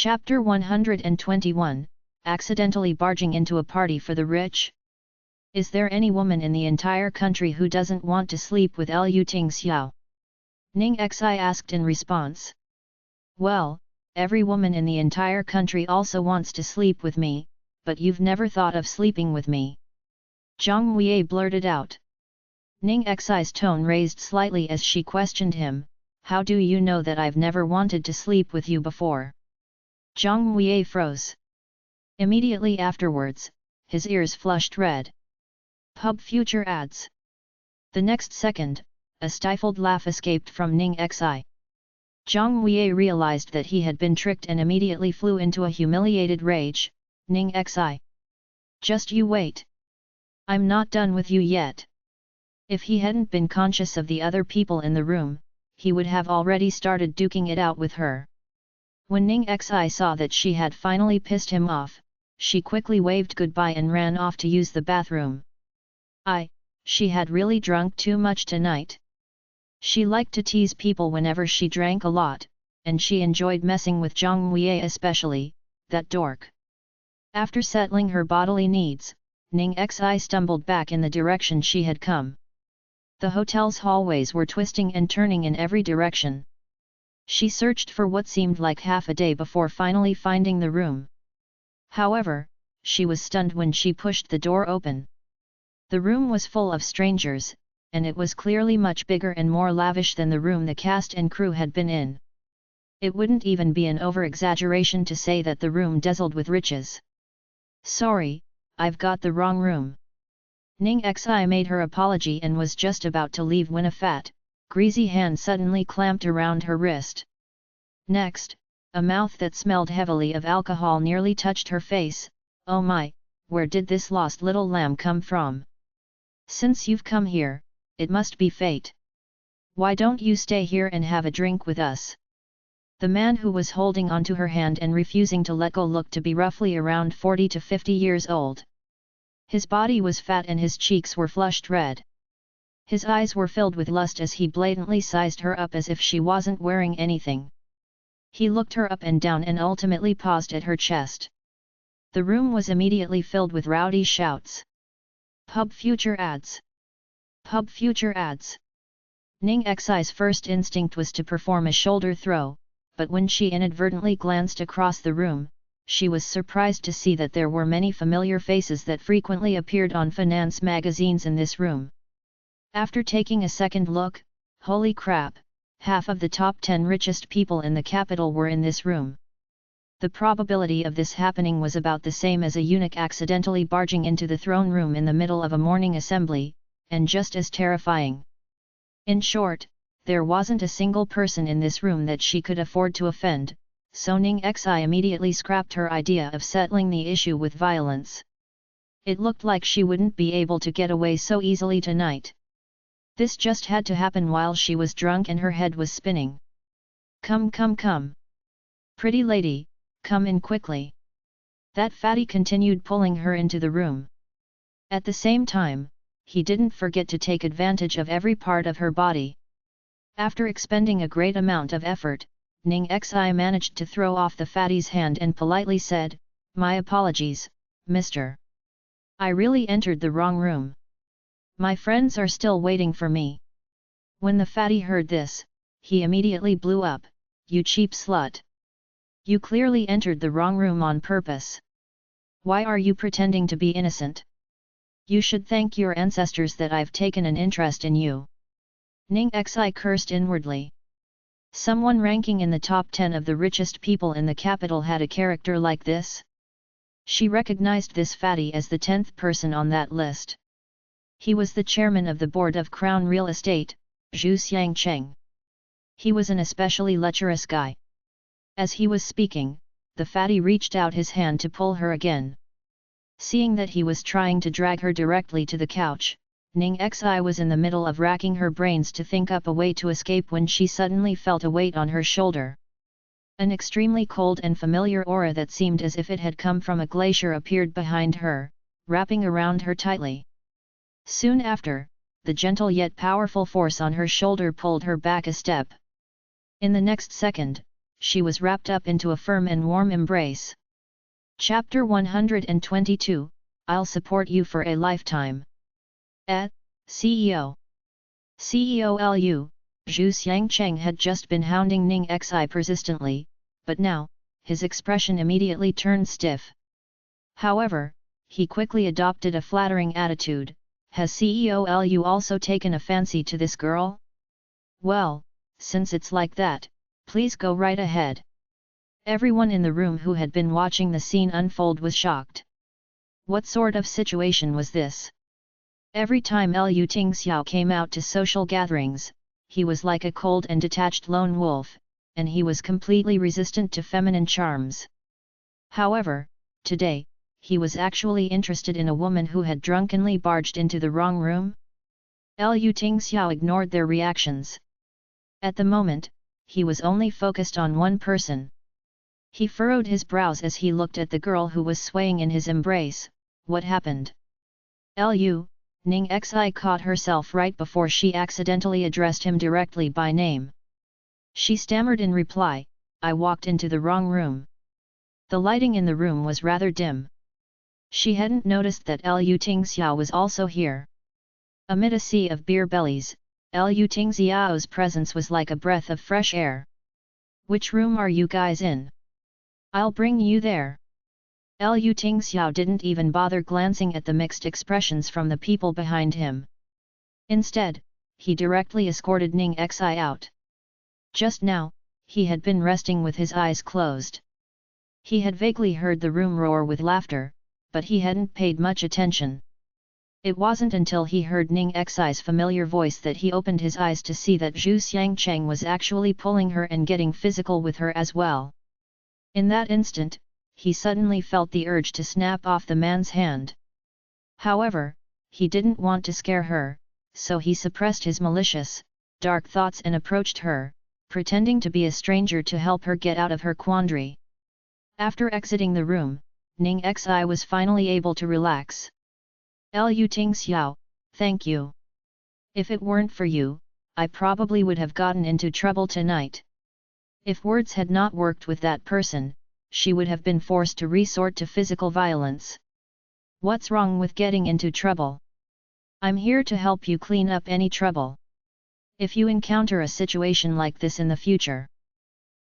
Chapter 121, Accidentally Barging into a Party for the Rich? Is there any woman in the entire country who doesn't want to sleep with Lu Ting Xiao? Ning Xi asked in response. Well, every woman in the entire country also wants to sleep with me, but you've never thought of sleeping with me. Zhang Huiye blurted out. Ning Xi's tone raised slightly as she questioned him, how do you know that I've never wanted to sleep with you before? Zhang Huiye froze. Immediately afterwards, his ears flushed red. Pub future ads. The next second, a stifled laugh escaped from Ning Xi. Zhang Huiye realized that he had been tricked and immediately flew into a humiliated rage. Ning Xi. Just you wait. I'm not done with you yet. If he hadn't been conscious of the other people in the room, he would have already started duking it out with her. When Ning Xi saw that she had finally pissed him off, she quickly waved goodbye and ran off to use the bathroom. She had really drunk too much tonight. She liked to tease people whenever she drank a lot, and she enjoyed messing with Zhang Huiye especially, that dork. After settling her bodily needs, Ning Xi stumbled back in the direction she had come. The hotel's hallways were twisting and turning in every direction. She searched for what seemed like half a day before finally finding the room. However, she was stunned when she pushed the door open. The room was full of strangers, and it was clearly much bigger and more lavish than the room the cast and crew had been in. It wouldn't even be an over-exaggeration to say that the room dazzled with riches. Sorry, I've got the wrong room. Ning Xi made her apology and was just about to leave when a fat, greasy hand suddenly clamped around her wrist. Next, a mouth that smelled heavily of alcohol nearly touched her face. Oh my, where did this lost little lamb come from? Since you've come here, it must be fate. Why don't you stay here and have a drink with us? The man who was holding onto her hand and refusing to let go looked to be roughly around 40 to 50 years old. His body was fat and his cheeks were flushed red. His eyes were filled with lust as he blatantly sized her up as if she wasn't wearing anything. He looked her up and down and ultimately paused at her chest. The room was immediately filled with rowdy shouts. Pub future ads! Pub future ads! Ning Xi's first instinct was to perform a shoulder throw, but when she inadvertently glanced across the room, she was surprised to see that there were many familiar faces that frequently appeared on finance magazines in this room. After taking a second look, holy crap, half of the top 10 richest people in the capital were in this room. The probability of this happening was about the same as a eunuch accidentally barging into the throne room in the middle of a morning assembly, and just as terrifying. In short, there wasn't a single person in this room that she could afford to offend, so Ning Xi immediately scrapped her idea of settling the issue with violence. It looked like she wouldn't be able to get away so easily tonight. This just had to happen while she was drunk and her head was spinning. Come come come! Pretty lady, come in quickly! That fatty continued pulling her into the room. At the same time, he didn't forget to take advantage of every part of her body. After expending a great amount of effort, Ning Xi managed to throw off the fatty's hand and politely said, "My apologies, mister. I really entered the wrong room. My friends are still waiting for me." When the fatty heard this, he immediately blew up, "You cheap slut! You clearly entered the wrong room on purpose. Why are you pretending to be innocent? You should thank your ancestors that I've taken an interest in you." Ning Xi cursed inwardly. Someone ranking in the top 10 of the richest people in the capital had a character like this? She recognized this fatty as the 10th person on that list. He was the chairman of the board of Crown Real Estate, Zhu Xiangcheng. He was an especially lecherous guy. As he was speaking, the fatty reached out his hand to pull her again. Seeing that he was trying to drag her directly to the couch, Ning Xi was in the middle of racking her brains to think up a way to escape when she suddenly felt a weight on her shoulder. An extremely cold and familiar aura that seemed as if it had come from a glacier appeared behind her, wrapping around her tightly. Soon after, the gentle yet powerful force on her shoulder pulled her back a step. In the next second, she was wrapped up into a firm and warm embrace. Chapter 122, I'll support you for a lifetime. CEO. CEO Lu, Zhu Xiangcheng had just been hounding Ning Xi persistently, but now, his expression immediately turned stiff. However, he quickly adopted a flattering attitude. Has CEO Lu also taken a fancy to this girl? Well, since it's like that, please go right ahead. Everyone in the room who had been watching the scene unfold was shocked. What sort of situation was this? Every time Lu Tingxiao came out to social gatherings, he was like a cold and detached lone wolf, and he was completely resistant to feminine charms. However, today, he was actually interested in a woman who had drunkenly barged into the wrong room. Lu Tingxiao ignored their reactions. At the moment, he was only focused on one person. He furrowed his brows as he looked at the girl who was swaying in his embrace. What happened? Lu, Ning Xi caught herself right before she accidentally addressed him directly by name. She stammered in reply, I walked into the wrong room. The lighting in the room was rather dim. She hadn't noticed that Lu Tingxiao was also here. Amid a sea of beer bellies, Lu Tingxiao's presence was like a breath of fresh air. Which room are you guys in? I'll bring you there. Lu Tingxiao didn't even bother glancing at the mixed expressions from the people behind him. Instead, he directly escorted Ning Xi out. Just now, he had been resting with his eyes closed. He had vaguely heard the room roar with laughter, but he hadn't paid much attention. It wasn't until he heard Ning Xi's familiar voice that he opened his eyes to see that Zhu Xiangcheng was actually pulling her and getting physical with her as well. In that instant, he suddenly felt the urge to snap off the man's hand. However, he didn't want to scare her, so he suppressed his malicious, dark thoughts and approached her, pretending to be a stranger to help her get out of her quandary. After exiting the room, Ning Xi was finally able to relax. Lu Tingxiao, thank you. If it weren't for you, I probably would have gotten into trouble tonight. If words had not worked with that person, she would have been forced to resort to physical violence. What's wrong with getting into trouble? I'm here to help you clean up any trouble. If you encounter a situation like this in the future,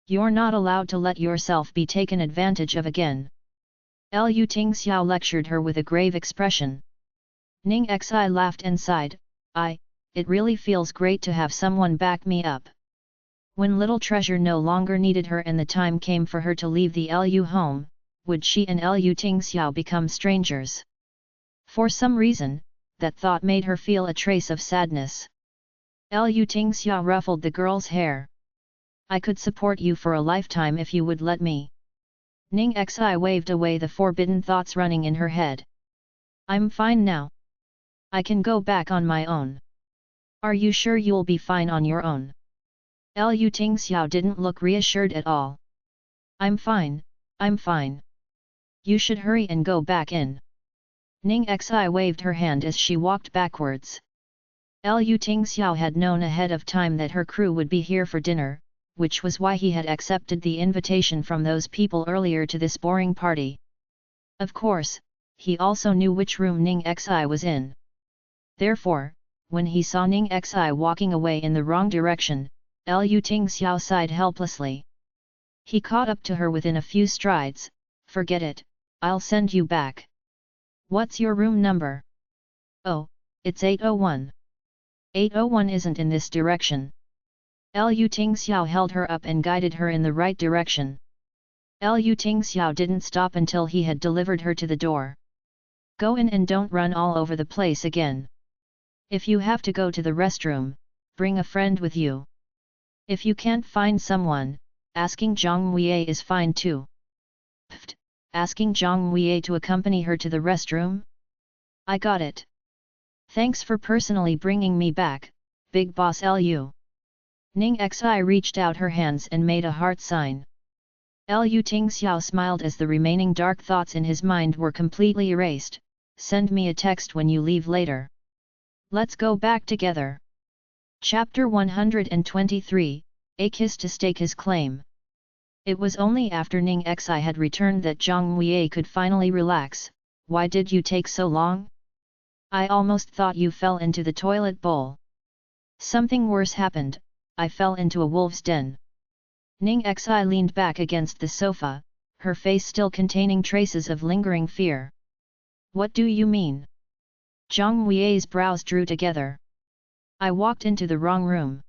you're not allowed to let yourself be taken advantage of again. Lu Tingxiao lectured her with a grave expression. Ning Xi laughed and sighed, it really feels great to have someone back me up. When little treasure no longer needed her and the time came for her to leave the Lu home, would she and Lu Tingxiao become strangers? For some reason, that thought made her feel a trace of sadness. Lu Tingxiao ruffled the girl's hair. I could support you for a lifetime if you would let me. Ning Xi waved away the forbidden thoughts running in her head. I'm fine now. I can go back on my own. Are you sure you'll be fine on your own? Lu Tingxiao didn't look reassured at all. I'm fine, I'm fine. You should hurry and go back in. Ning Xi waved her hand as she walked backwards. Lu Tingxiao had known ahead of time that her crew would be here for dinner, which was why he had accepted the invitation from those people earlier to this boring party. Of course, he also knew which room Ning Xi was in. Therefore, when he saw Ning Xi walking away in the wrong direction, Lu Tingxiao sighed helplessly. He caught up to her within a few strides. Forget it, I'll send you back. What's your room number? Oh, it's 801. 801 isn't in this direction. Lu Tingxiao held her up and guided her in the right direction. Lu Tingxiao didn't stop until he had delivered her to the door. Go in and don't run all over the place again. If you have to go to the restroom, bring a friend with you. If you can't find someone, asking Zhang Muye is fine too. Pfft, asking Zhang Muye to accompany her to the restroom? I got it. Thanks for personally bringing me back, Big Boss Lu. Ning Xi reached out her hands and made a heart sign. Lu Tingxiao smiled as the remaining dark thoughts in his mind were completely erased. Send me a text when you leave later. Let's go back together. Chapter 123, A Kiss to Stake His Claim. It was only after Ning Xi had returned that Zhang Muye could finally relax. Why did you take so long? I almost thought you fell into the toilet bowl. Something worse happened, I fell into a wolf's den. Ning Xi leaned back against the sofa, her face still containing traces of lingering fear. What do you mean? Zhang Muye's brows drew together. I walked into the wrong room.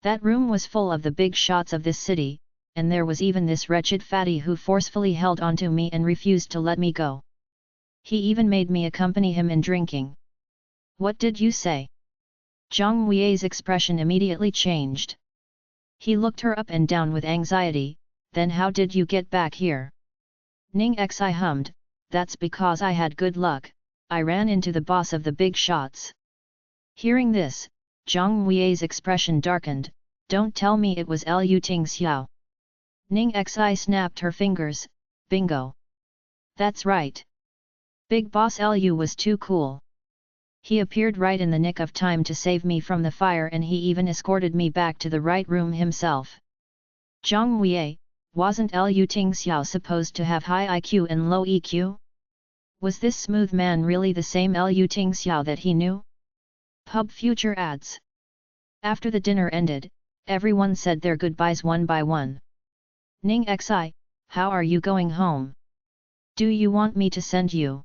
That room was full of the big shots of this city, and there was even this wretched fatty who forcefully held onto me and refused to let me go. He even made me accompany him in drinking. What did you say? Zhang Muye's expression immediately changed. He looked her up and down with anxiety. Then how did you get back here? Ning Xi hummed, that's because I had good luck, I ran into the boss of the big shots. Hearing this, Zhang Muye's expression darkened, don't tell me it was Lu Tingxiao. Ning Xi snapped her fingers, bingo. That's right. Big boss Lu was too cool. He appeared right in the nick of time to save me from the fire, and he even escorted me back to the right room himself. Zhang Muye, wasn't Lu Tingxiao supposed to have high IQ and low EQ? Was this smooth man really the same Lu Tingxiao that he knew? Pub Future ads. After the dinner ended, everyone said their goodbyes one by one. Ning Xi, how are you going home? Do you want me to send you?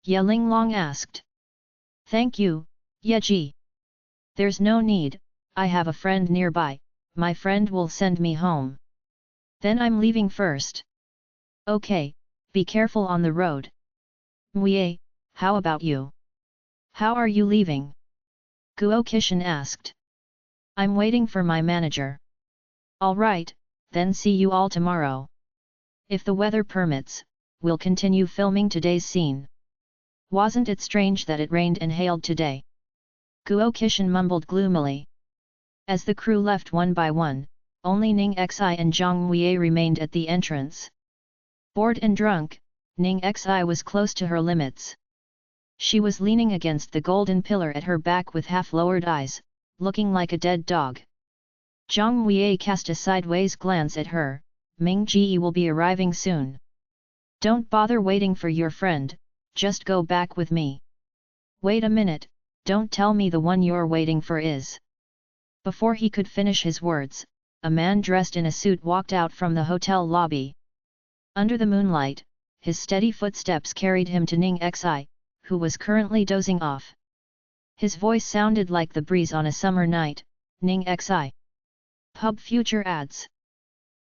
Ye Linglong asked. Thank you, Ye Ji. There's no need, I have a friend nearby, my friend will send me home. Then I'm leaving first. Okay, be careful on the road. Muye, how about you? How are you leaving? Guo Kishan asked. I'm waiting for my manager. Alright, then see you all tomorrow. If the weather permits, we'll continue filming today's scene. Wasn't it strange that it rained and hailed today? Guo Kishan mumbled gloomily. As the crew left one by one, only Ning Xi and Zhang Muye remained at the entrance. Bored and drunk, Ning Xi was close to her limits. She was leaning against the golden pillar at her back with half-lowered eyes, looking like a dead dog. Zhang Muye cast a sideways glance at her, Ming Ji will be arriving soon. Don't bother waiting for your friend, just go back with me. Wait a minute, don't tell me the one you're waiting for is. Before he could finish his words, a man dressed in a suit walked out from the hotel lobby. Under the moonlight, his steady footsteps carried him to Ning Xi, who was currently dozing off. His voice sounded like the breeze on a summer night, Ning Xi. Pub Future ads.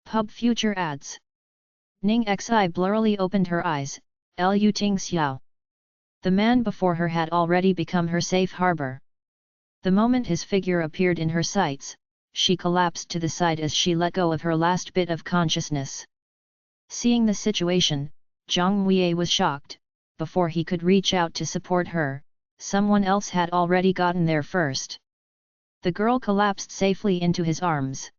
Pub Future ads. Ning Xi blurrily opened her eyes, Lu Tingxiao. The man before her had already become her safe harbor. The moment his figure appeared in her sights, she collapsed to the side as she let go of her last bit of consciousness. Seeing the situation, Zhang Muye was shocked. Before he could reach out to support her, someone else had already gotten there first. The girl collapsed safely into his arms.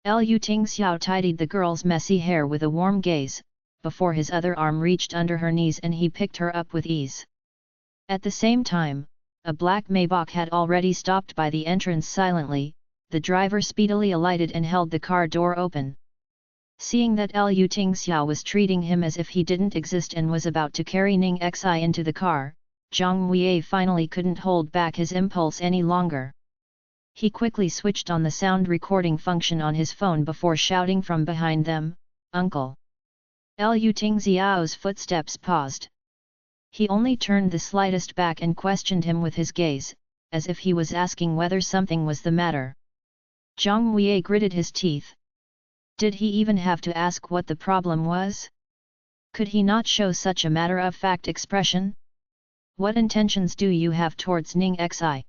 Lu Tingxiao tidied the girl's messy hair with a warm gaze, before his other arm reached under her knees and he picked her up with ease. At the same time, a black Maybach had already stopped by the entrance silently. The driver speedily alighted and held the car door open. Seeing that Lu Tingxiao was treating him as if he didn't exist and was about to carry Ning Xi into the car, Zhang Muye finally couldn't hold back his impulse any longer. He quickly switched on the sound recording function on his phone before shouting from behind them, "Uncle!" Lu Tingxiao's footsteps paused. He only turned the slightest back and questioned him with his gaze, as if he was asking whether something was the matter. Zhang Muye gritted his teeth. Did he even have to ask what the problem was? Could he not show such a matter-of-fact expression? What intentions do you have towards Ning Xi?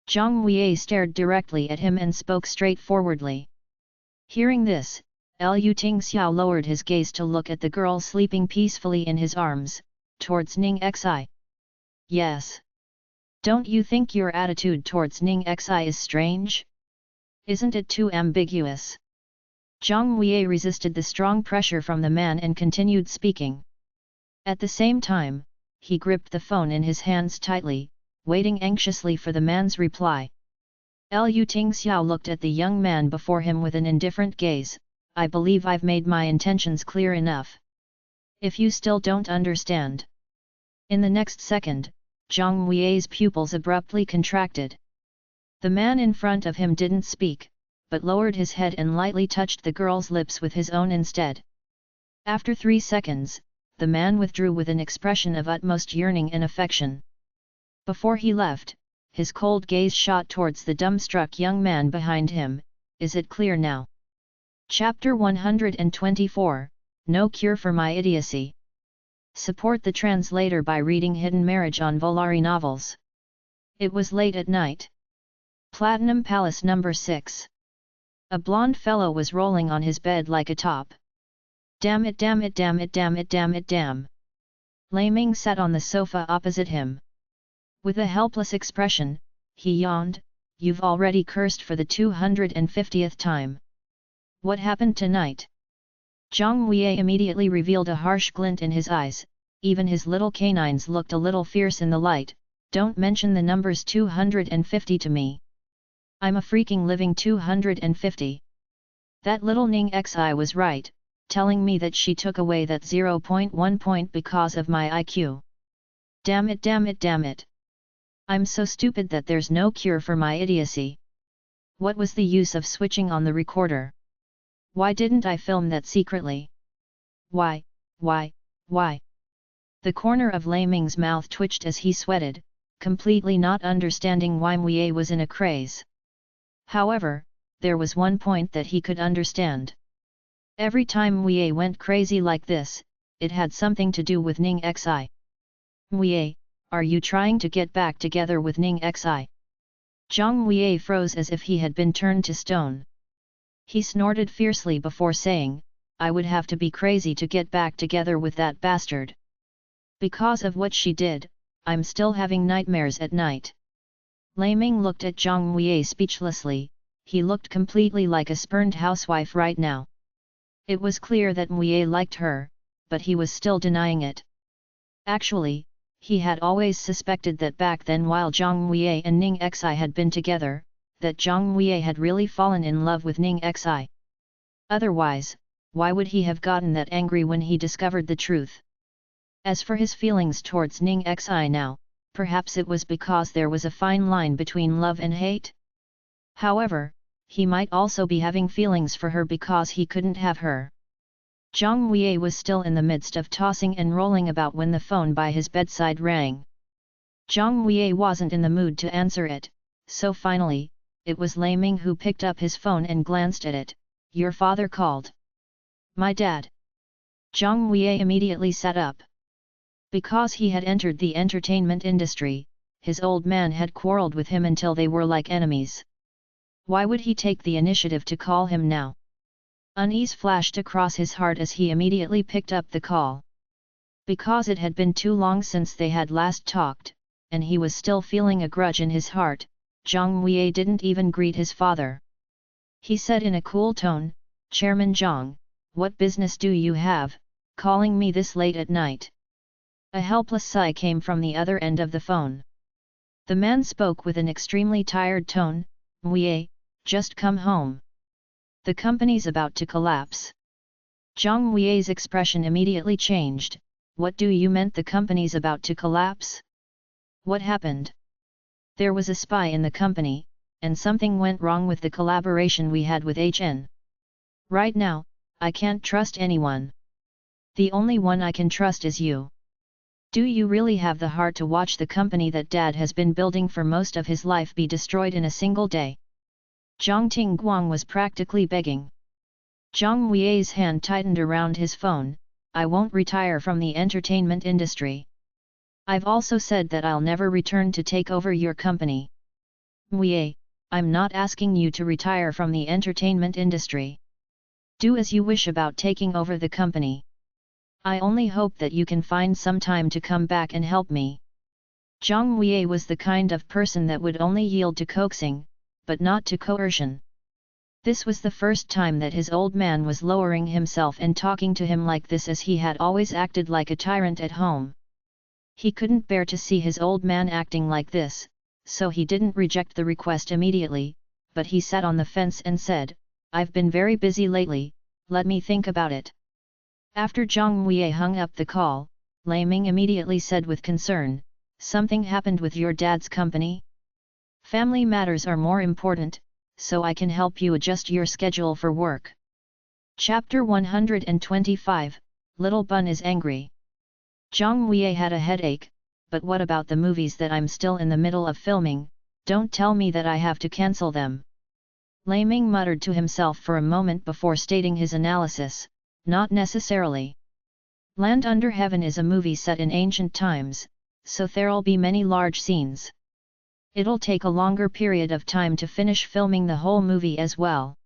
Zhang Muye stared directly at him and spoke straightforwardly. Hearing this, Lu Tingxiao lowered his gaze to look at the girl sleeping peacefully in his arms, towards Ning Xi. Yes. Don't you think your attitude towards Ning Xi is strange? Isn't it too ambiguous? Zhang Muye resisted the strong pressure from the man and continued speaking. At the same time, he gripped the phone in his hands tightly, waiting anxiously for the man's reply. Lu Tingxiao looked at the young man before him with an indifferent gaze, I believe I've made my intentions clear enough. If you still don't understand. In the next second, Zhang Weiy's pupils abruptly contracted. The man in front of him didn't speak, but lowered his head and lightly touched the girl's lips with his own instead. After 3 seconds, the man withdrew with an expression of utmost yearning and affection. Before he left, his cold gaze shot towards the dumbstruck young man behind him. Is it clear now? Chapter 124, No Cure for My Idiocy. Support the translator by reading Hidden Marriage on Volari Novels. It was late at night. Platinum Palace number 6. A blonde fellow was rolling on his bed like a top. Damn it, damn it, damn it, damn it, damn it, damn. Lei Ming sat on the sofa opposite him. With a helpless expression, he yawned, You've already cursed for the 250th time. What happened tonight? Zhang Wei immediately revealed a harsh glint in his eyes, even his little canines looked a little fierce in the light. Don't mention the numbers 250 to me. I'm a freaking living 250. That little Ning Xi was right, telling me that she took away that 0.1 point because of my IQ. Damn it, damn it, damn it. I'm so stupid that there's no cure for my idiocy. What was the use of switching on the recorder? Why didn't I film that secretly? Why? The corner of Lei Ming's mouth twitched as he sweated, completely not understanding why Mui was in a craze. However, there was one point that he could understand. Every time Mui went crazy like this, it had something to do with Ning Xi. Mui, are you trying to get back together with Ning Xi? Zhang Wei froze as if he had been turned to stone. He snorted fiercely before saying, I would have to be crazy to get back together with that bastard. Because of what she did, I'm still having nightmares at night. Lei Ming looked at Zhang Wei speechlessly. He looked completely like a spurned housewife right now. It was clear that Mui liked her, but he was still denying it. Actually, he had always suspected that back then while Zhang Wei and Ning Xi had been together, that Zhang Wei had really fallen in love with Ning Xi. Otherwise, why would he have gotten that angry when he discovered the truth? As for his feelings towards Ning Xi now, perhaps it was because there was a fine line between love and hate? However, he might also be having feelings for her because he couldn't have her. Zhang Wei was still in the midst of tossing and rolling about when the phone by his bedside rang. Zhang Wei wasn't in the mood to answer it, so finally, it was Lei Ming who picked up his phone and glanced at it. Your father called. My dad. Zhang Wei immediately sat up. Because he had entered the entertainment industry, his old man had quarreled with him until they were like enemies. Why would he take the initiative to call him now? Unease flashed across his heart as he immediately picked up the call. Because it had been too long since they had last talked, and he was still feeling a grudge in his heart, Zhang Wei didn't even greet his father. He said in a cool tone, Chairman Zhang, what business do you have, calling me this late at night? A helpless sigh came from the other end of the phone. The man spoke with an extremely tired tone, Wei, just come home. The company's about to collapse. Zhang Wei's expression immediately changed. What do you mean the company's about to collapse? What happened? There was a spy in the company, and something went wrong with the collaboration we had with HN. Right now, I can't trust anyone. The only one I can trust is you. Do you really have the heart to watch the company that Dad has been building for most of his life be destroyed in a single day? Zhang Tingguang was practically begging. Zhang Wei's hand tightened around his phone. I won't retire from the entertainment industry. I've also said that I'll never return to take over your company. Wei, I'm not asking you to retire from the entertainment industry. Do as you wish about taking over the company. I only hope that you can find some time to come back and help me. Zhang Wei was the kind of person that would only yield to coaxing, but not to coercion. This was the first time that his old man was lowering himself and talking to him like this, as he had always acted like a tyrant at home. He couldn't bear to see his old man acting like this, so he didn't reject the request immediately, but he sat on the fence and said, I've been very busy lately, let me think about it. After Zhang Wei hung up the call, Lei Ming immediately said with concern, something happened with your dad's company? Family matters are more important, so I can help you adjust your schedule for work. Chapter 125, Little Bun is angry. Zhang Wei had a headache, but what about the movies that I'm still in the middle of filming? Don't tell me that I have to cancel them. Lei Ming muttered to himself for a moment before stating his analysis, not necessarily. Land Under Heaven is a movie set in ancient times, so there'll be many large scenes. It'll take a longer period of time to finish filming the whole movie as well.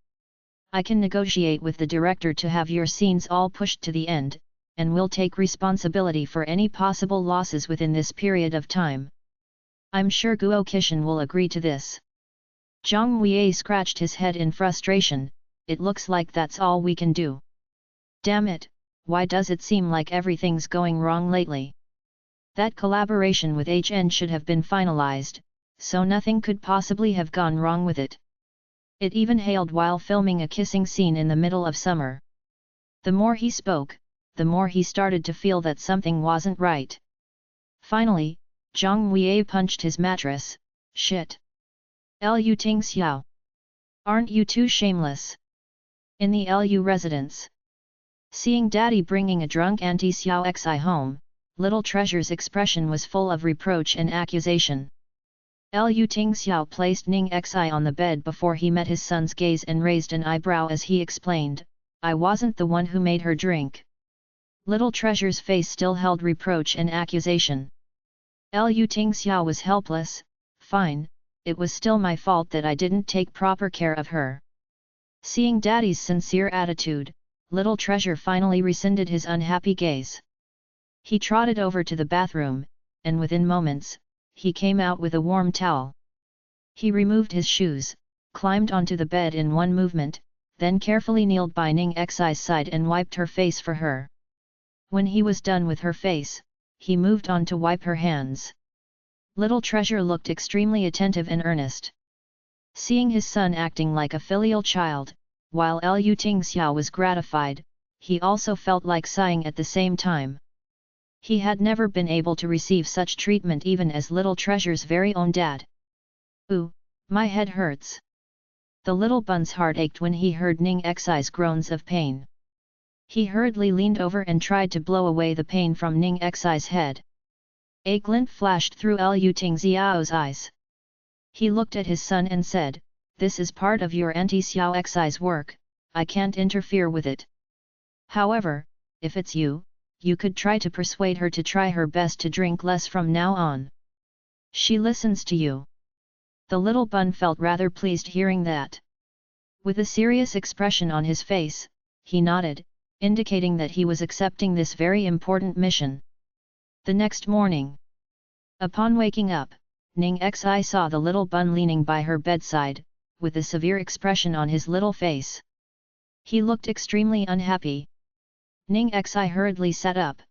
I can negotiate with the director to have your scenes all pushed to the end, and will take responsibility for any possible losses within this period of time. I'm sure Guo Qixin will agree to this. Zhang Wei scratched his head in frustration, it looks like that's all we can do. Damn it, why does it seem like everything's going wrong lately? That collaboration with HN should have been finalized, so nothing could possibly have gone wrong with it. It even hailed while filming a kissing scene in the middle of summer. The more he spoke, the more he started to feel that something wasn't right. Finally, Zhang Wei punched his mattress, shit. Lu Ting Xiao. Aren't you too shameless? In the Lu residence. Seeing Daddy bringing a drunk Auntie Xiao Xi home, Little Treasure's expression was full of reproach and accusation. Lu Ting Xiao placed Ning Xi on the bed before he met his son's gaze and raised an eyebrow as he explained, I wasn't the one who made her drink. Little Treasure's face still held reproach and accusation. Lu Ting Xiao was helpless, fine, it was still my fault that I didn't take proper care of her. Seeing Daddy's sincere attitude, Little Treasure finally rescinded his unhappy gaze. He trotted over to the bathroom, and within moments, he came out with a warm towel. He removed his shoes, climbed onto the bed in one movement, then carefully kneeled by Ning Xi's side and wiped her face for her. When he was done with her face, he moved on to wipe her hands. Little Treasure looked extremely attentive and earnest. Seeing his son acting like a filial child, while Lu Ting Xiao was gratified, he also felt like sighing at the same time. He had never been able to receive such treatment even as Little Treasure's very own dad. Ooh, my head hurts. The little bun's heart ached when he heard Ning Xi's groans of pain. He hurriedly leaned over and tried to blow away the pain from Ning Xi's head. A glint flashed through Lu Ting Xiao's eyes. He looked at his son and said, this is part of your Auntie Xiao Xi's work, I can't interfere with it. However, if it's you, you could try to persuade her to try her best to drink less from now on. She listens to you. The little bun felt rather pleased hearing that. With a serious expression on his face, he nodded, indicating that he was accepting this very important mission. The next morning, upon waking up, Ning Xi saw the little bun leaning by her bedside, with a severe expression on his little face. He looked extremely unhappy. Ning Xi hurriedly sat up.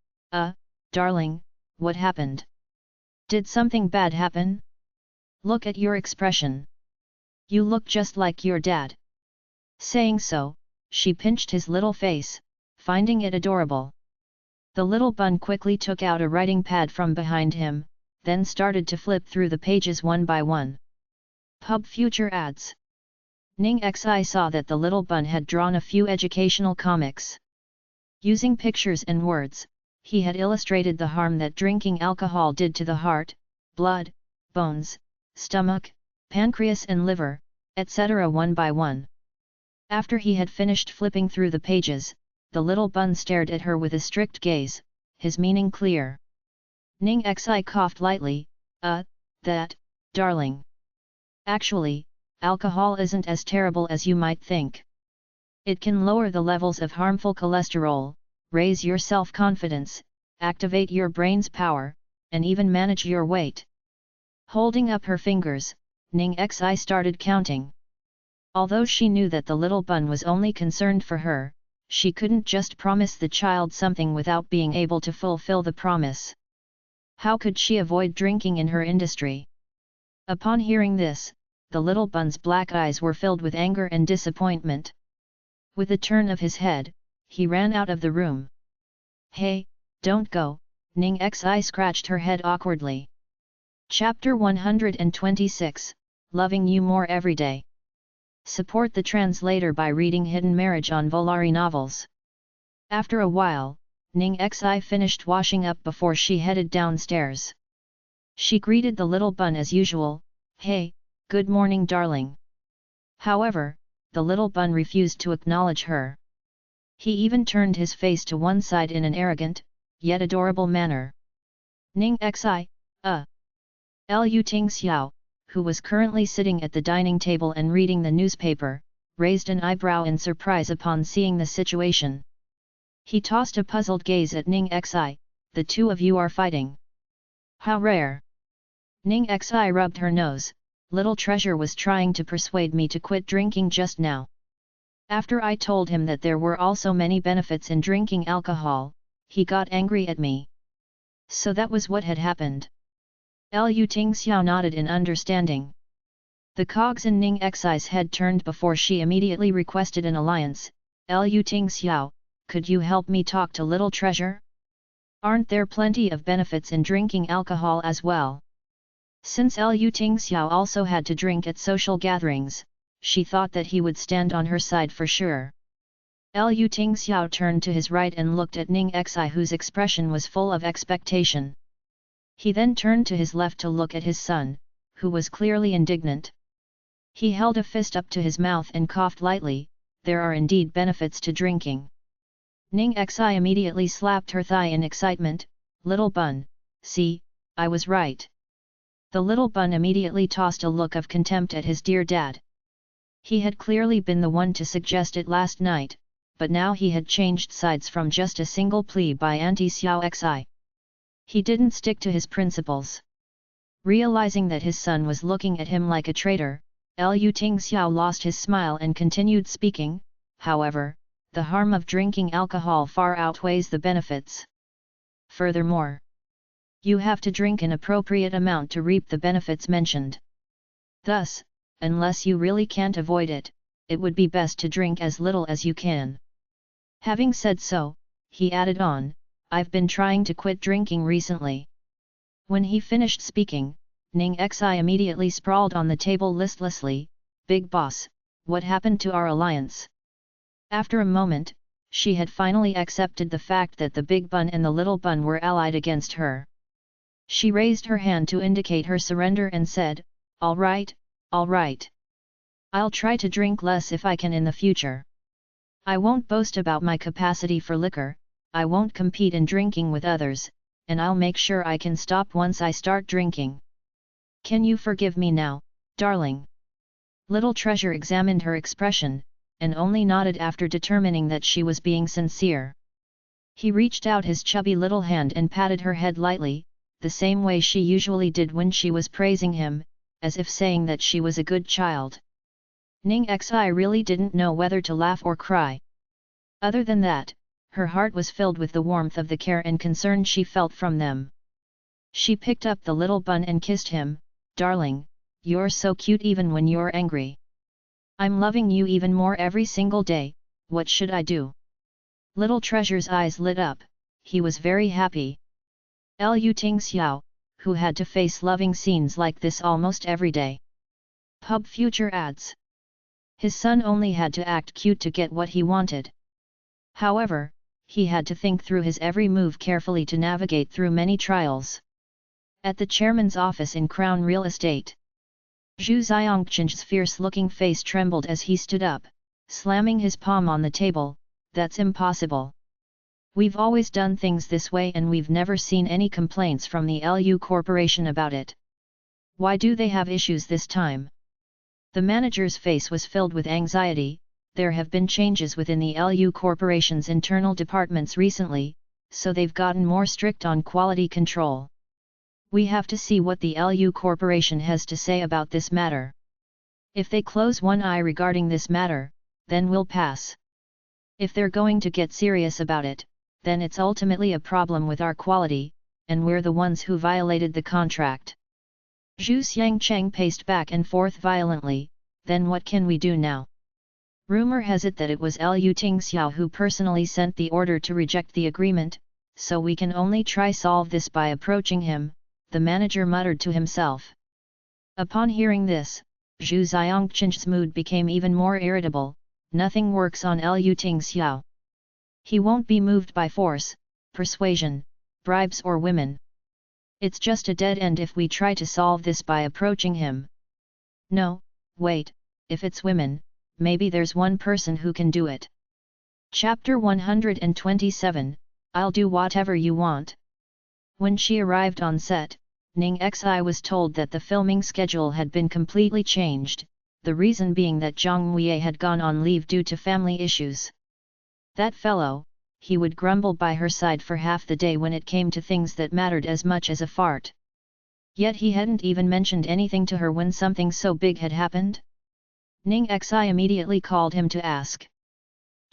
Darling, what happened? Did something bad happen? Look at your expression. You look just like your dad. Saying so, she pinched his little face, finding it adorable. The little bun quickly took out a writing pad from behind him, then started to flip through the pages one by one. Pub Future Ads. Ning Xi saw that the little bun had drawn a few educational comics. Using pictures and words, he had illustrated the harm that drinking alcohol did to the heart, blood, bones, stomach, pancreas and liver, etc. one by one. After he had finished flipping through the pages, the little bun stared at her with a strict gaze, his meaning clear. Ning Xi coughed lightly, that, darling. Actually, alcohol isn't as terrible as you might think. It can lower the levels of harmful cholesterol, raise your self-confidence, activate your brain's power, and even manage your weight. Holding up her fingers, Ning Xi started counting. Although she knew that the little bun was only concerned for her, she couldn't just promise the child something without being able to fulfill the promise. How could she avoid drinking in her industry? Upon hearing this, the little bun's black eyes were filled with anger and disappointment. With a turn of his head, he ran out of the room. Hey, don't go, Ning Xi scratched her head awkwardly. Chapter 126, Loving You More Every Day. Support the translator by reading Hidden Marriage on Volari Novels. After a while, Ning Xi finished washing up before she headed downstairs. She greeted the little bun as usual, "Hey, good morning darling." However, the little bun refused to acknowledge her. He even turned his face to one side in an arrogant, yet adorable manner. Ning Xi, Lu Tingxiao, who was currently sitting at the dining table and reading the newspaper, raised an eyebrow in surprise upon seeing the situation. He tossed a puzzled gaze at Ning Xi, "The two of you are fighting? How rare!" Ning Xi rubbed her nose, "Little Treasure was trying to persuade me to quit drinking just now. After I told him that there were also many benefits in drinking alcohol, he got angry at me. So that was what had happened." Lu Tingxiao nodded in understanding. The cogs in Ning Xi's head turned before she immediately requested an alliance. "Lu Tingxiao, could you help me talk to Little Treasure? Aren't there plenty of benefits in drinking alcohol as well?" Since Lu Tingxiao also had to drink at social gatherings, she thought that he would stand on her side for sure. Lu Tingxiao turned to his right and looked at Ning Xi, whose expression was full of expectation. He then turned to his left to look at his son, who was clearly indignant. He held a fist up to his mouth and coughed lightly. "There are indeed benefits to drinking." Ning Xi immediately slapped her thigh in excitement. "Little bun, see, I was right." The little bun immediately tossed a look of contempt at his dear dad. He had clearly been the one to suggest it last night, but now he had changed sides from just a single plea by Auntie Xiao Xi. He didn't stick to his principles. Realizing that his son was looking at him like a traitor, Lu Tingxiao lost his smile and continued speaking. "However, the harm of drinking alcohol far outweighs the benefits. Furthermore, you have to drink an appropriate amount to reap the benefits mentioned. Thus, unless you really can't avoid it, it would be best to drink as little as you can." Having said so, he added on, "I've been trying to quit drinking recently." When he finished speaking, Ning Xi immediately sprawled on the table listlessly. "Big boss, what happened to our alliance?" After a moment, she had finally accepted the fact that the big bun and the little bun were allied against her. She raised her hand to indicate her surrender and said, all right. I'll try to drink less if I can in the future. I won't boast about my capacity for liquor, I won't compete in drinking with others, and I'll make sure I can stop once I start drinking. Can you forgive me now, darling?" Little Treasure examined her expression, and only nodded after determining that she was being sincere. He reached out his chubby little hand and patted her head lightly, the same way she usually did when she was praising him, as if saying that she was a good child. Ning Xi really didn't know whether to laugh or cry. Other than that, her heart was filled with the warmth of the care and concern she felt from them. She picked up the little bun and kissed him. "Darling, you're so cute even when you're angry. I'm loving you even more every single day, what should I do?" Little Treasure's eyes lit up, he was very happy. Lu Tingxiao, who had to face loving scenes like this almost every day. Pub future ads. His son only had to act cute to get what he wanted. However, he had to think through his every move carefully to navigate through many trials. At the chairman's office in Crown Real Estate, Zhu Xiongqing's fierce-looking face trembled as he stood up, slamming his palm on the table. "That's impossible. We've always done things this way and we've never seen any complaints from the LU Corporation about it. Why do they have issues this time?" The manager's face was filled with anxiety. There have been changes within the LU Corporation's internal departments recently, so they've gotten more strict on quality control. We have to see what the LU Corporation has to say about this matter. If they close one eye regarding this matter, then we'll pass. If they're going to get serious about it, then it's ultimately a problem with our quality, and we're the ones who violated the contract. Zhu Xiangcheng paced back and forth violently. "Then what can we do now?" Rumor has it that it was Liu Tingxiao who personally sent the order to reject the agreement, so we can only try solve this by approaching him, the manager muttered to himself. Upon hearing this, Zhu Xiongqing's mood became even more irritable. Nothing works on Liu Tingxiao. He won't be moved by force, persuasion, bribes or women. It's just a dead end if we try to solve this by approaching him. No, wait, if it's women, maybe there's one person who can do it. Chapter 127, I'll do whatever you want. When she arrived on set, Ning Xi was told that the filming schedule had been completely changed, the reason being that Zhang Muye had gone on leave due to family issues. That fellow, he would grumble by her side for half the day when it came to things that mattered as much as a fart. Yet he hadn't even mentioned anything to her when something so big had happened. Ning Xi immediately called him to ask.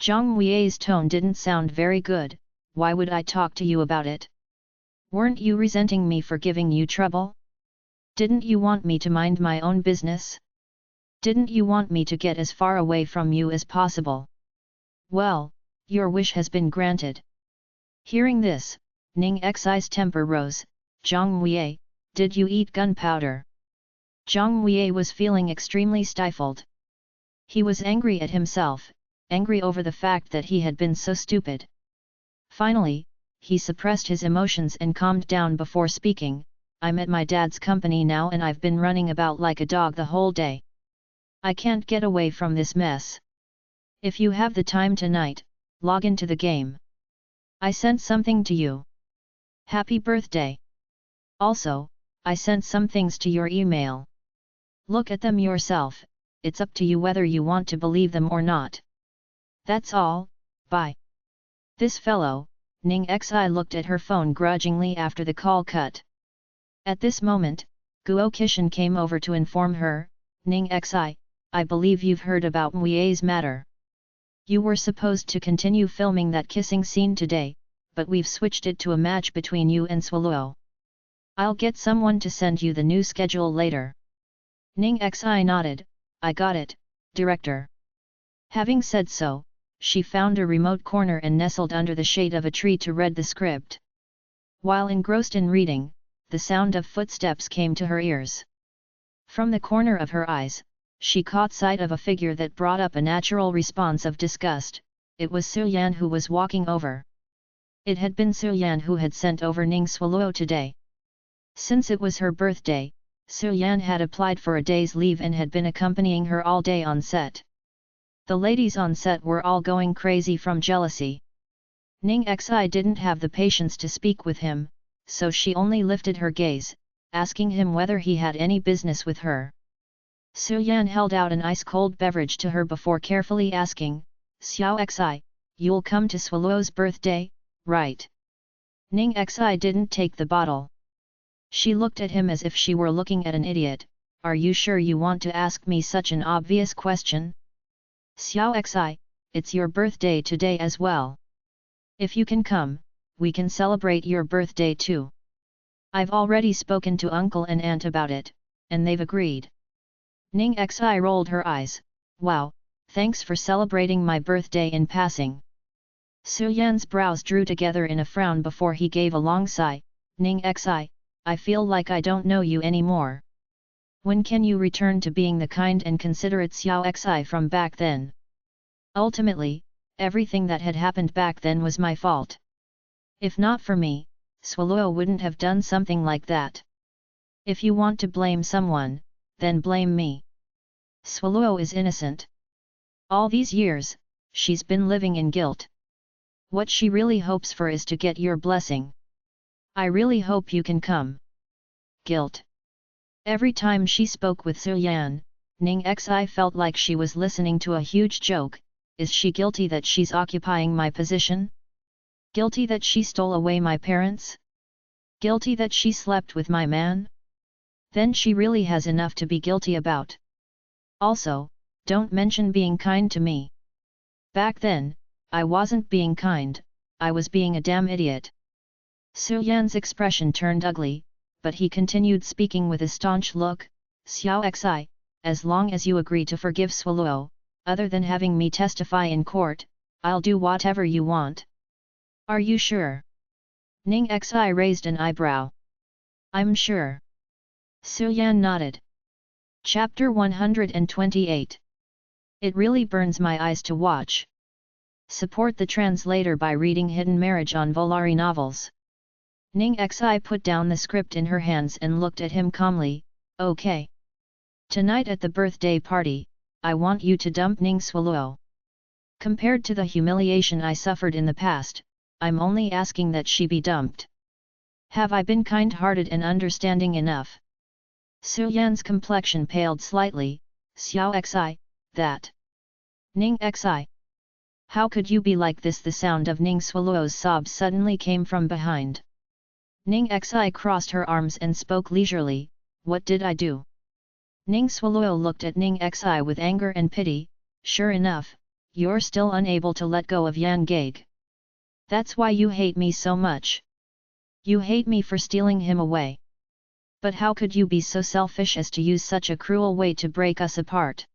Zhang Muye's tone didn't sound very good. Why would I talk to you about it? Weren't you resenting me for giving you trouble? Didn't you want me to mind my own business? Didn't you want me to get as far away from you as possible? Well, your wish has been granted. Hearing this, Ning Xi's temper rose. Zhang Muye, did you eat gunpowder? Zhang Muye was feeling extremely stifled. He was angry at himself, angry over the fact that he had been so stupid. Finally, he suppressed his emotions and calmed down before speaking. I'm at my dad's company now and I've been running about like a dog the whole day. I can't get away from this mess. If you have the time tonight, log into the game. I sent something to you. Happy birthday. Also, I sent some things to your email. Look at them yourself, it's up to you whether you want to believe them or not. That's all, bye. This fellow, Ning Xi looked at her phone grudgingly after the call cut. At this moment, Guo Qishan came over to inform her, Ning Xi, I believe you've heard about Muye's matter. You were supposed to continue filming that kissing scene today, but we've switched it to a match between you and Swaluo. I'll get someone to send you the new schedule later. Ning Xi nodded, I got it, director. Having said so, she found a remote corner and nestled under the shade of a tree to read the script. While engrossed in reading, the sound of footsteps came to her ears. From the corner of her eyes, she caught sight of a figure that brought up a natural response of disgust. It was Su Yan who was walking over. It had been Su Yan who had sent over Ning Swaluo today. Since it was her birthday, Su Yan had applied for a day's leave and had been accompanying her all day on set. The ladies on set were all going crazy from jealousy. Ning Xi didn't have the patience to speak with him, so she only lifted her gaze, asking him whether he had any business with her. Su Yan held out an ice-cold beverage to her before carefully asking, Xiao Xi, you'll come to Swaluo's birthday, right? Ning Xi didn't take the bottle. She looked at him as if she were looking at an idiot. Are you sure you want to ask me such an obvious question? Xiao Xi, it's your birthday today as well. If you can come, we can celebrate your birthday too. I've already spoken to uncle and aunt about it, and they've agreed. Ning Xi rolled her eyes. Wow, thanks for celebrating my birthday in passing. Su Yan's brows drew together in a frown before he gave a long sigh. Ning Xi, I feel like I don't know you anymore. When can you return to being the kind and considerate Xiao Xi from back then? Ultimately, everything that had happened back then was my fault. If not for me, Swaluo wouldn't have done something like that. If you want to blame someone, then blame me. Swaluo is innocent. All these years, she's been living in guilt. What she really hopes for is to get your blessing. I really hope you can come. Guilt. Every time she spoke with Su Yan, Ning Xi felt like she was listening to a huge joke. Is she guilty that she's occupying my position? Guilty that she stole away my parents? Guilty that she slept with my man? Then she really has enough to be guilty about. Also, don't mention being kind to me. Back then, I wasn't being kind, I was being a damn idiot. Su Yan's expression turned ugly, but he continued speaking with a staunch look. Xiao Xi, as long as you agree to forgive Swaluo, other than having me testify in court, I'll do whatever you want. Are you sure? Ning Xi raised an eyebrow. I'm sure. Su Yan nodded. Chapter 128. It really burns my eyes to watch. Support the translator by reading Hidden Marriage on Volari Novels. Ning Xi put down the script in her hands and looked at him calmly. Okay. Tonight at the birthday party, I want you to dump Ning Swaluo. Compared to the humiliation I suffered in the past, I'm only asking that she be dumped. Have I been kind-hearted and understanding enough? Su Yan's complexion paled slightly. Xiao Xi, that. Ning Xi. How could you be like this? The sound of Ning Swaluo's sobs suddenly came from behind. Ning Xi crossed her arms and spoke leisurely. What did I do? Ning Swaluo looked at Ning Xi with anger and pity. Sure enough, you're still unable to let go of Yan Gaig. That's why you hate me so much. You hate me for stealing him away. But how could you be so selfish as to use such a cruel way to break us apart?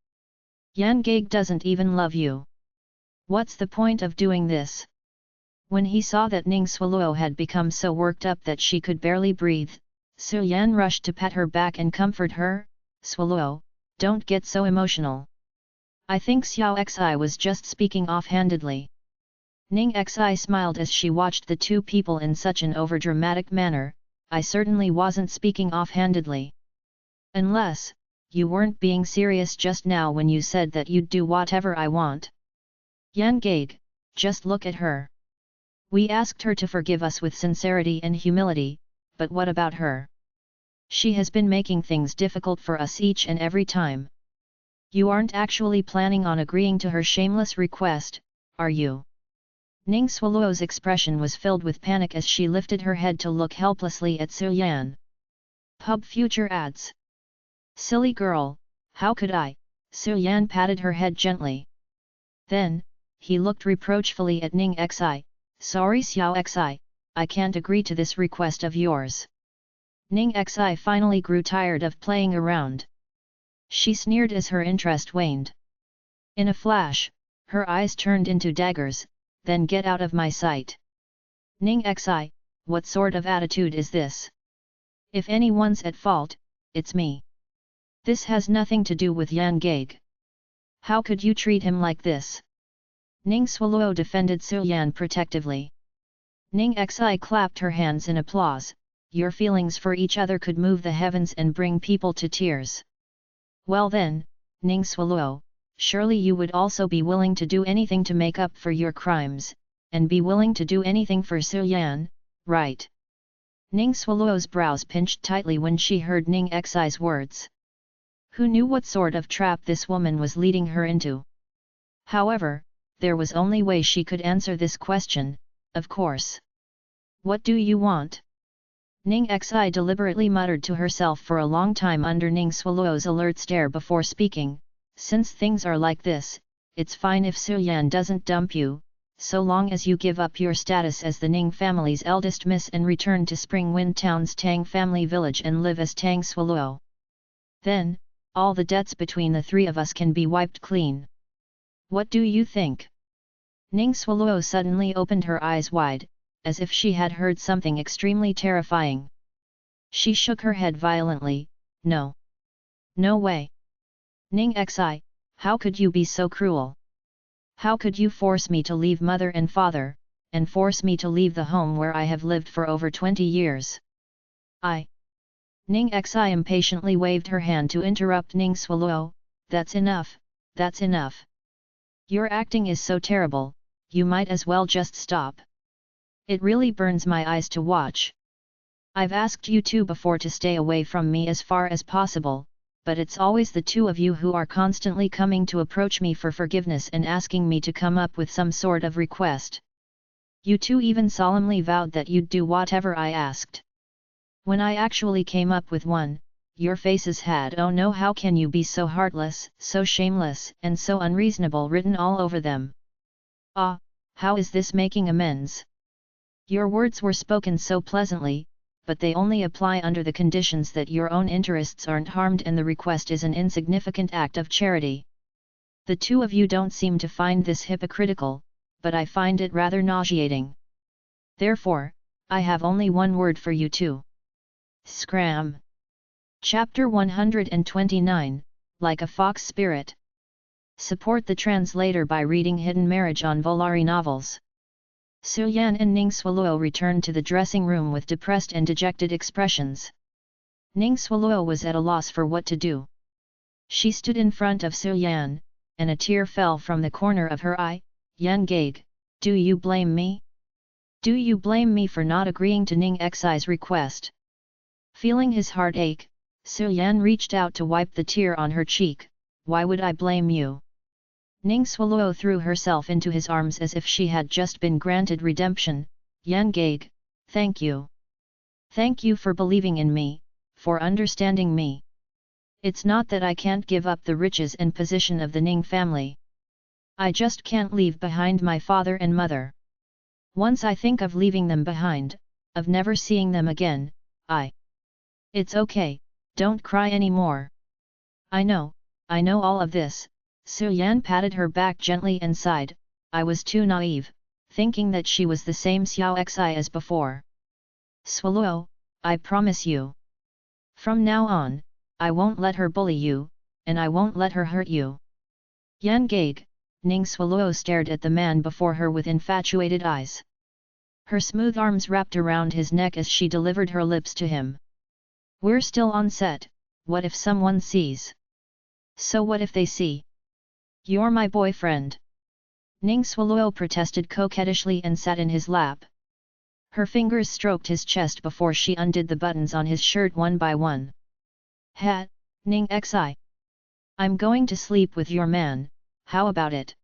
Yan Gaig doesn't even love you. What's the point of doing this? When he saw that Ning Swaluo had become so worked up that she could barely breathe, Su Yan rushed to pat her back and comfort her. Swaluo, don't get so emotional. I think Xiao Xi was just speaking offhandedly. Ning Xi smiled as she watched the two people in such an overdramatic manner. I certainly wasn't speaking offhandedly. Unless, you weren't being serious just now when you said that you'd do whatever I want. Yan Gaig, just look at her. We asked her to forgive us with sincerity and humility, but what about her? She has been making things difficult for us each and every time. You aren't actually planning on agreeing to her shameless request, are you? Ning Swaluo's expression was filled with panic as she lifted her head to look helplessly at Su Yan. Pub Future Ads. Silly girl, how could I? Su Yan patted her head gently. Then, he looked reproachfully at Ning Xi. Sorry Xiao Xi, I can't agree to this request of yours. Ning Xi finally grew tired of playing around. She sneered as her interest waned. In a flash, her eyes turned into daggers. Then get out of my sight. Ning Xi, what sort of attitude is this? If anyone's at fault, it's me. This has nothing to do with Yan Gaig. How could you treat him like this? Ning Swaluo defended Su Yan protectively. Ning Xi clapped her hands in applause. Your feelings for each other could move the heavens and bring people to tears. Well then, Ning Swaluo, surely you would also be willing to do anything to make up for your crimes, and be willing to do anything for Su Yan, right? Ning Swaluo's brows pinched tightly when she heard Ning Xi's words. Who knew what sort of trap this woman was leading her into? However, there was only way she could answer this question, of course. What do you want? Ning Xi deliberately muttered to herself for a long time under Ning Swaluo's alert stare before speaking. Since things are like this, it's fine if Su Yan doesn't dump you, so long as you give up your status as the Ning family's eldest miss and return to Spring Wind Town's Tang family village and live as Tang Swaluo. Then, all the debts between the three of us can be wiped clean. What do you think? Ning Swaluo suddenly opened her eyes wide, as if she had heard something extremely terrifying. She shook her head violently. No. No way. Ning Xi, how could you be so cruel? How could you force me to leave mother and father, and force me to leave the home where I have lived for over 20 years? Ning Xi impatiently waved her hand to interrupt Ning Swaluo. That's enough, that's enough. Your acting is so terrible, you might as well just stop. It really burns my eyes to watch. I've asked you two before to stay away from me as far as possible, but it's always the two of you who are constantly coming to approach me for forgiveness and asking me to come up with some sort of request. You two even solemnly vowed that you'd do whatever I asked. When I actually came up with one, your faces had "Oh no, how can you be so heartless, so shameless, and so unreasonable" written all over them. Ah, how is this making amends? Your words were spoken so pleasantly, but they only apply under the conditions that your own interests aren't harmed and the request is an insignificant act of charity. The two of you don't seem to find this hypocritical, but I find it rather nauseating. Therefore, I have only one word for you two. Scram. Chapter 129, Like a Fox Spirit. Support the translator by reading Hidden Marriage on Volari Novels. Su Yan and Ning Swallow returned to the dressing room with depressed and dejected expressions. Ning Swallow was at a loss for what to do. She stood in front of Su Yan, and a tear fell from the corner of her eye. Yan Gaig, do you blame me? Do you blame me for not agreeing to Ning Xi's request? Feeling his heart ache, Su Yan reached out to wipe the tear on her cheek. Why would I blame you? Ning Swallow threw herself into his arms as if she had just been granted redemption. Yan Gaig, thank you. Thank you for believing in me, for understanding me. It's not that I can't give up the riches and position of the Ning family. I just can't leave behind my father and mother. Once I think of leaving them behind, of never seeing them again, It's okay, don't cry anymore. I know all of this. Su Yan patted her back gently and sighed. I was too naive, thinking that she was the same Xiao Xi as before. Swallow, I promise you. From now on, I won't let her bully you, and I won't let her hurt you. Yan Gaig, Ning Swallow stared at the man before her with infatuated eyes. Her smooth arms wrapped around his neck as she delivered her lips to him. We're still on set, what if someone sees? So what if they see? You're my boyfriend. Ning Swallow protested coquettishly and sat in his lap. Her fingers stroked his chest before she undid the buttons on his shirt one by one. Ha, Ning Xi. I'm going to sleep with your man, how about it?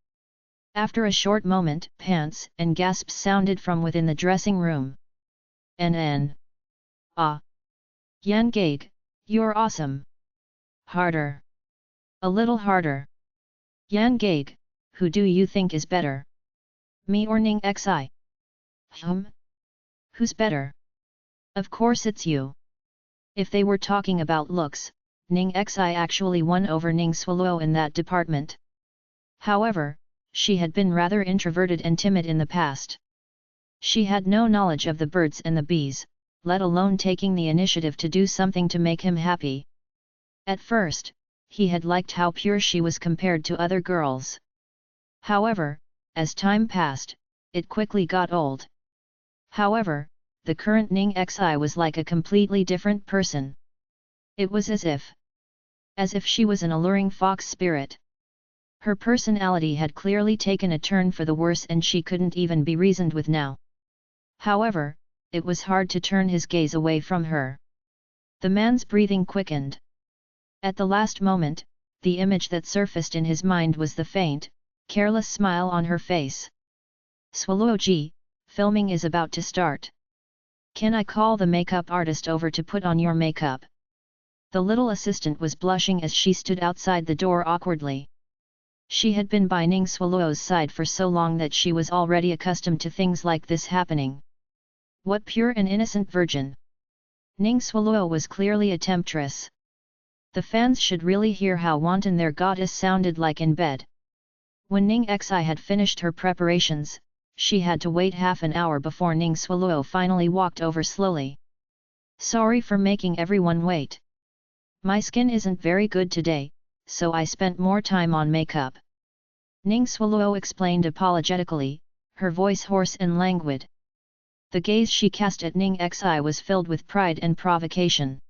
After a short moment, pants and gasps sounded from within the dressing room. Ah. Yan Gaig, you're awesome. Harder. A little harder. Yan Gaig, who do you think is better? Me or Ning Xi? Who's better? Of course it's you. If they were talking about looks, Ning Xi actually won over Ning Swallow in that department. However, she had been rather introverted and timid in the past. She had no knowledge of the birds and the bees, let alone taking the initiative to do something to make him happy. At first, he had liked how pure she was compared to other girls. However, as time passed, it quickly got old. However, the current Ning Xi was like a completely different person. It was as if she was an alluring fox spirit. Her personality had clearly taken a turn for the worse and she couldn't even be reasoned with now. However, it was hard to turn his gaze away from her. The man's breathing quickened. At the last moment, the image that surfaced in his mind was the faint, careless smile on her face. Swallow-ji, filming is about to start. Can I call the makeup artist over to put on your makeup? The little assistant was blushing as she stood outside the door awkwardly. She had been by Ning Swallow's side for so long that she was already accustomed to things like this happening. What pure and innocent virgin! Ning Swallow was clearly a temptress. The fans should really hear how wanton their goddess sounded like in bed. When Ning Xi had finished her preparations, she had to wait half an hour before Ning Swallow finally walked over slowly. Sorry for making everyone wait. My skin isn't very good today, so I spent more time on makeup. Ning Swallow explained apologetically, her voice hoarse and languid. The gaze she cast at Ning Xi was filled with pride and provocation.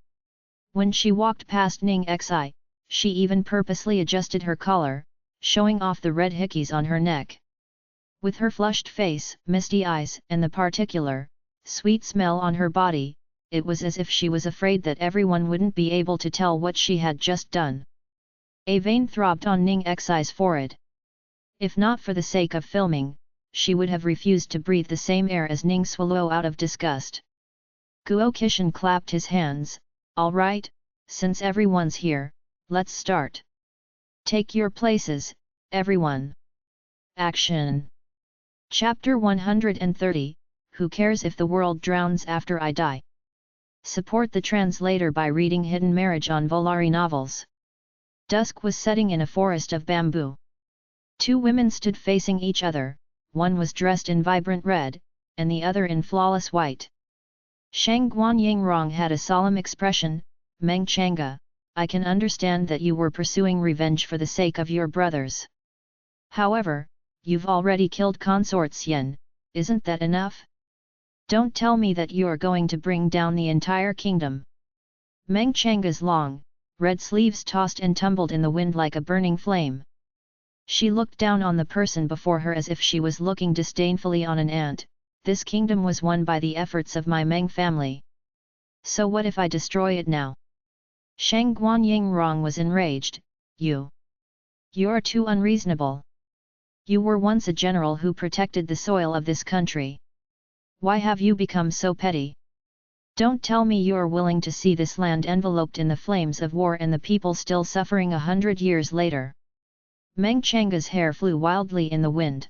When she walked past Ning Xi, she even purposely adjusted her collar, showing off the red hickeys on her neck. With her flushed face, misty eyes and the particular, sweet smell on her body, it was as if she was afraid that everyone wouldn't be able to tell what she had just done. A vein throbbed on Ning Xi's forehead. If not for the sake of filming, she would have refused to breathe the same air as Ning Swallow out of disgust. Guo Kishan clapped his hands. All right, since everyone's here, let's start. Take your places, everyone. Action. Chapter 130, Who cares if the world drowns after I die? Support the translator by reading Hidden Marriage on Volari Novels. Dusk was setting in a forest of bamboo. Two women stood facing each other, one was dressed in vibrant red, and the other in flawless white. Shang Guanyingrong had a solemn expression. Meng Chang'e, I can understand that you were pursuing revenge for the sake of your brothers. However, you've already killed Consort Xian, isn't that enough? Don't tell me that you're going to bring down the entire kingdom. Meng Chang'e's long, red sleeves tossed and tumbled in the wind like a burning flame. She looked down on the person before her as if she was looking disdainfully on an ant. This kingdom was won by the efforts of my Meng family. So what if I destroy it now? Shang Guanyingrong was enraged. You're too unreasonable. You were once a general who protected the soil of this country. Why have you become so petty? Don't tell me you're willing to see this land enveloped in the flames of war and the people still suffering 100 years later. Meng Chang'e's hair flew wildly in the wind.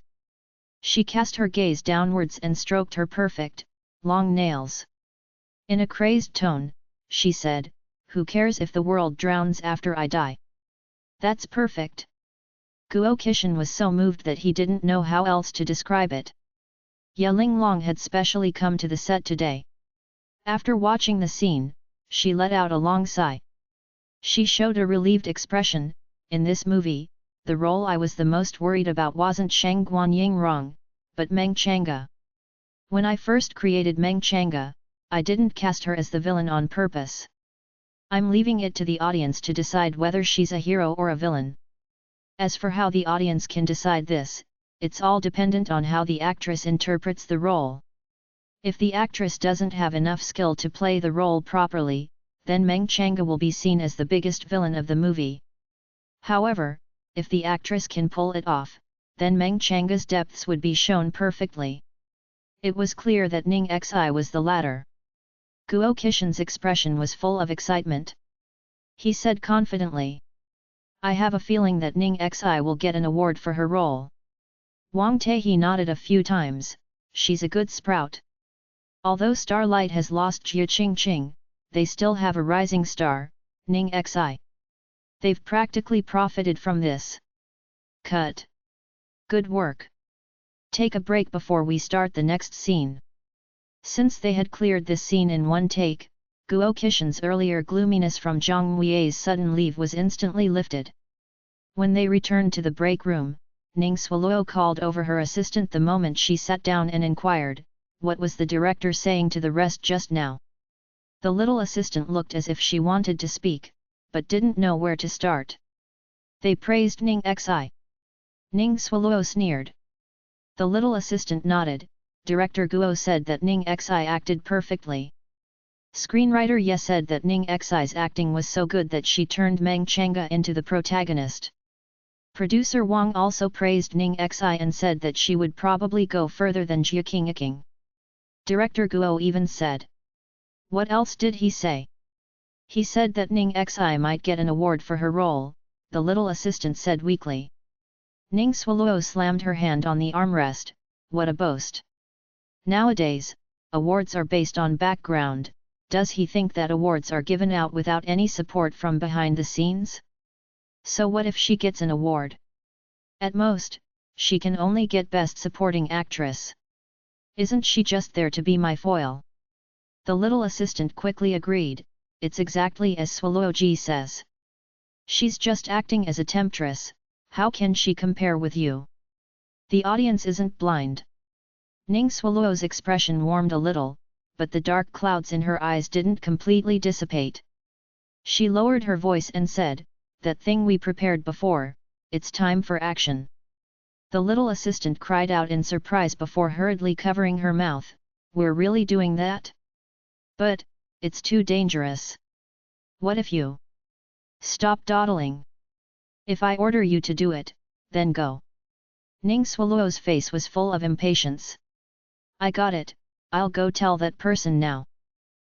She cast her gaze downwards and stroked her perfect, long nails. In a crazed tone, she said, who cares if the world drowns after I die? That's perfect. Guo Qishan was so moved that he didn't know how else to describe it. Ye Linglong had specially come to the set today. After watching the scene, she let out a long sigh. She showed a relieved expression. In this movie, the role I was the most worried about wasn't Shang Guanyingrong, but Meng Chang'e. When I first created Meng Chang'e, I didn't cast her as the villain on purpose. I'm leaving it to the audience to decide whether she's a hero or a villain. As for how the audience can decide this, it's all dependent on how the actress interprets the role. If the actress doesn't have enough skill to play the role properly, then Meng Chang'e will be seen as the biggest villain of the movie. However, if the actress can pull it off, then Meng Chang'e's depths would be shown perfectly. It was clear that Ning Xi was the latter. Guo Qishan's expression was full of excitement. He said confidently, I have a feeling that Ning Xi will get an award for her role. Wang Taihe nodded a few times. She's a good sprout. Although Starlight has lost Jia Qingqing, they still have a rising star, Ning Xi. They've practically profited from this. Cut. Good work. Take a break before we start the next scene. Since they had cleared this scene in one take, Guo Qishan's earlier gloominess from Zhang Mui's sudden leave was instantly lifted. When they returned to the break room, Ning Suoluo called over her assistant the moment she sat down and inquired, what was the director saying to the rest just now? The little assistant looked as if she wanted to speak, but didn't know where to start. They praised Ning Xi. Ning Suoluo sneered. The little assistant nodded. Director Guo said that Ning Xi acted perfectly. Screenwriter Ye said that Ning Xi's acting was so good that she turned Meng Chang'e into the protagonist. Producer Wang also praised Ning Xi and said that she would probably go further than Jia Qingqing. Director Guo even said. What else did he say? He said that Ning Xi might get an award for her role, the little assistant said weakly. Ning Suoluo slammed her hand on the armrest. What a boast! Nowadays, awards are based on background. Does he think that awards are given out without any support from behind the scenes? So what if she gets an award? At most, she can only get Best Supporting Actress. Isn't she just there to be my foil? The little assistant quickly agreed. It's exactly as Suoluoji says. She's just acting as a temptress. How can she compare with you? The audience isn't blind. Ning Suoluo's expression warmed a little, but the dark clouds in her eyes didn't completely dissipate. She lowered her voice and said, that thing we prepared before, it's time for action. The little assistant cried out in surprise before hurriedly covering her mouth, we're really doing that? But, it's too dangerous. What if you stop dawdling? If I order you to do it, then go. Ning Suoluo's face was full of impatience. I got it, I'll go tell that person now.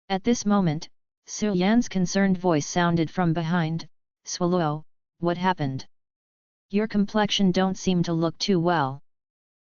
At this moment, Su Yan's concerned voice sounded from behind, Suoluo, what happened? Your complexion don't seem to look too well.